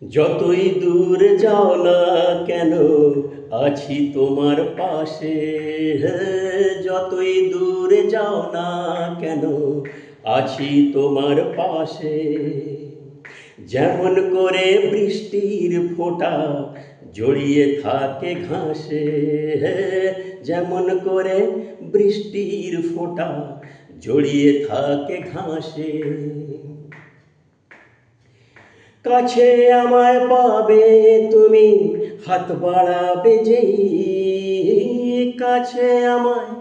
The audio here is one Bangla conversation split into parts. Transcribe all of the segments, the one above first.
যতই দূর যাও না কেন আছি তোমার পাশে। যতই দূরে যাও না কেন আছি তোমার পাশে। যেমন করে বৃষ্টির ফোঁটা জড়িয়ে থাকে ঘাসে, যেমন করে বৃষ্টির ফোঁটা জড়িয়ে থাকে ঘাসে। কাছে আমায় পাবে তুমি, হাত বাড়াবে যেই। কাছে আমায়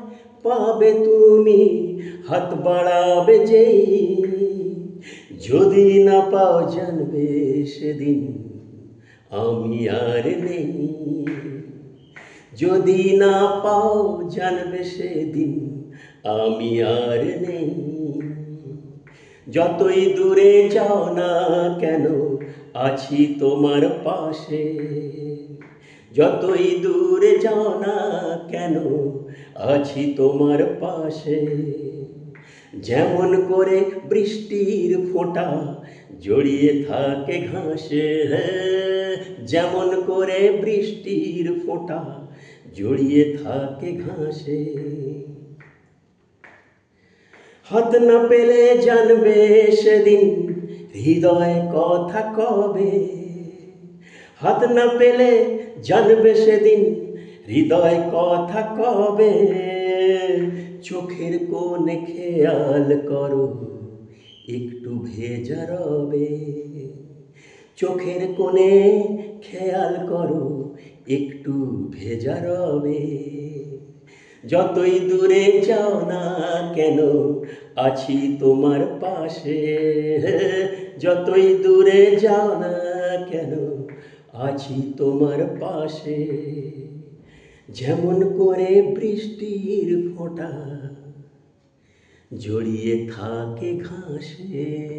পাবে তুমি, হাত বাড়াবে যেই। যদি না পাও জানবে সেদিন আমি আর নেই। যদি না পাও জানবে সেদিন আমি আর নেই। যতই দূরে যাও না কেন আছি তোমার পাশে। যতই দূরে যাও না কেন আছি তোমার পাশে। যেমন করে বৃষ্টির ফোঁটা জড়িয়ে থাকে ঘাসে, যেমন করে বৃষ্টির ফোঁটা জড়িয়ে থাকে ঘাসে। হাত না পেলে জানবে সেদিন হৃদয় কথা কবে। হাত না পেলে জানবে সেদিন হৃদয় কথা কবে। চোখের কোণে খেয়াল করো একটু ভেজা রবে। চোখের কোণে খেয়াল করো একটু ভেজা রবে। যতই দূরে যাও না কেন আছি তোমার পাশে। যতই দূরে যাও না কেন আছি তোমার পাশে। যেমন করে বৃষ্টির ফোঁটা জড়িয়ে থাকে ঘাসে।